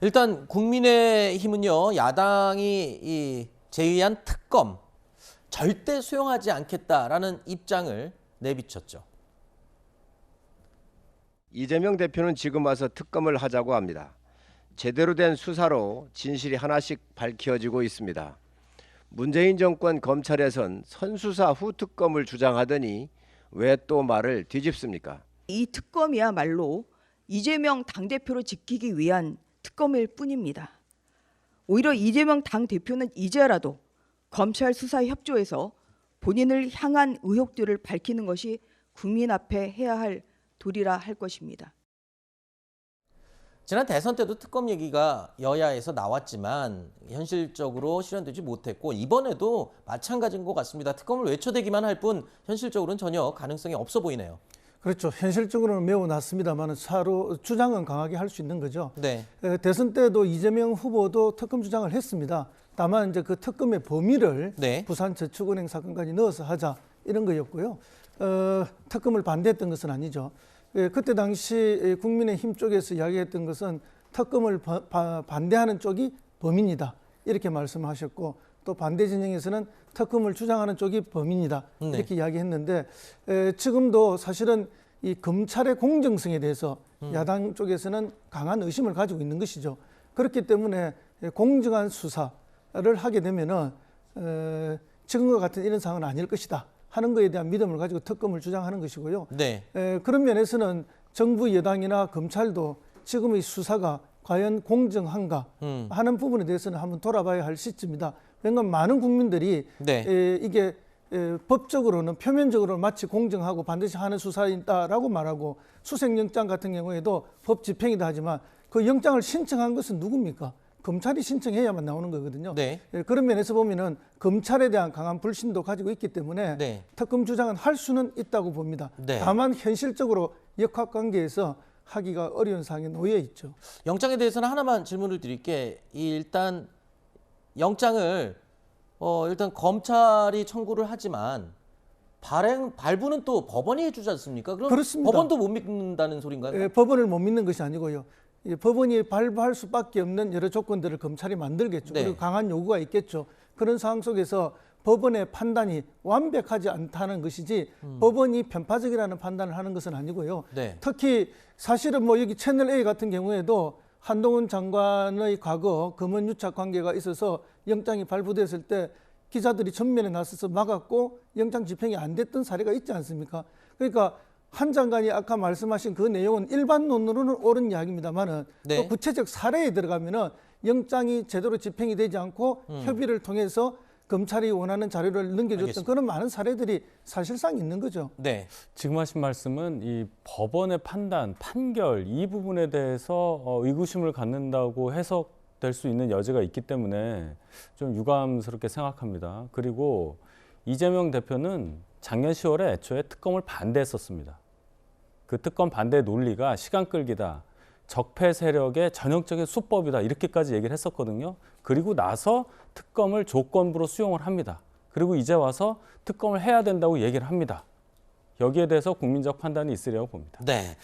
일단 국민의힘은요, 야당이 제의한 특검 절대 수용하지 않겠다라는 입장을 내비쳤죠. 이재명 대표는 지금 와서 특검을 하자고 합니다. 제대로 된 수사로 진실이 하나씩 밝혀지고 있습니다. 문재인 정권 검찰에선 선수사 후 특검을 주장하더니 왜 또 말을 뒤집습니까? 이 특검이야말로 이재명 당대표를 지키기 위한 특검일 뿐입니다. 오히려 이재명 당대표는 이제라도 검찰 수사에 협조해서 본인을 향한 의혹들을 밝히는 것이 국민 앞에 해야 할 도리라 할 것입니다. 지난 대선 때도 특검 얘기가 여야에서 나왔지만 현실적으로 실현되지 못했고 이번에도 마찬가지인 것 같습니다. 특검을 외쳐대기만 할 뿐 현실적으로는 전혀 가능성이 없어 보이네요. 그렇죠. 현실적으로는 매우 낮습니다만 서로 주장은 강하게 할 수 있는 거죠. 네. 대선 때도 이재명 후보도 특검 주장을 했습니다. 다만 이제 그 특검의 범위를 네. 부산저축은행 사건까지 넣어서 하자 이런 거였고요. 특검을 반대했던 것은 아니죠. 그때 당시 국민의힘 쪽에서 이야기했던 것은 특검을 반대하는 쪽이 범인이다 이렇게 말씀하셨고 또 반대 진영에서는 특검을 주장하는 쪽이 범인이다 이렇게 이야기했는데 지금도 사실은 이 검찰의 공정성에 대해서 야당 쪽에서는 강한 의심을 가지고 있는 것이죠. 그렇기 때문에 공정한 수사를 하게 되면은 지금과 같은 이런 상황은 아닐 것이다 하는 것에 대한 믿음을 가지고 특검을 주장하는 것이고요. 네. 그런 면에서는 정부 여당이나 검찰도 지금의 수사가 과연 공정한가 하는 부분에 대해서는 한번 돌아봐야 할 시점이다. 왜냐하면 많은 국민들이 네. 이게 법적으로는 표면적으로 마치 공정하고 반드시 하는 수사이다라고 말하고 수색영장 같은 경우에도 법 집행이다 하지만 그 영장을 신청한 것은 누굽니까? 검찰이 신청해야만 나오는 거거든요. 네. 그런 면에서 보면은 검찰에 대한 강한 불신도 가지고 있기 때문에 네. 특검 주장은 할 수는 있다고 봅니다. 네. 다만 현실적으로 역학관계에서 하기가 어려운 상황에 놓여 있죠. 영장에 대해서는 하나만 질문을 드릴게. 일단 영장을 일단 검찰이 청구를 하지만 발부는 또 법원이 해주지 않습니까? 그럼 그렇습니다. 법원도 못 믿는다는 소린가요? 법원을 못 믿는 것이 아니고요. 법원이 발부할 수밖에 없는 여러 조건들을 검찰이 만들겠죠. 네. 그리고 강한 요구가 있겠죠. 그런 상황 속에서 법원의 판단이 완벽하지 않다는 것이지 법원이 편파적이라는 판단을 하는 것은 아니고요. 네. 특히 사실은 뭐 여기 채널 A 같은 경우에도 한동훈 장관의 과거 검언유착 관계가 있어서 영장이 발부됐을 때 기자들이 전면에 나서서 막았고 영장 집행이 안 됐던 사례가 있지 않습니까? 그러니까 한 장관이 아까 말씀하신 그 내용은 일반론으로는 옳은 이야기입니다만은 네. 또 구체적 사례에 들어가면은 영장이 제대로 집행이 되지 않고 협의를 통해서 검찰이 원하는 자료를 넘겨줬던 알겠습니다. 그런 많은 사례들이 사실상 있는 거죠. 네. 지금 하신 말씀은 이 법원의 판결 이 부분에 대해서 의구심을 갖는다고 해석될 수 있는 여지가 있기 때문에 좀 유감스럽게 생각합니다. 그리고 이재명 대표는 작년 10월에 애초에 특검을 반대했었습니다. 그 특검 반대 논리가 시간 끌기다, 적폐 세력의 전형적인 수법이다 이렇게까지 얘기를 했었거든요. 그리고 나서 특검을 조건부로 수용을 합니다. 그리고 이제 와서 특검을 해야 된다고 얘기를 합니다. 여기에 대해서 국민적 판단이 있으리라고 봅니다. 네.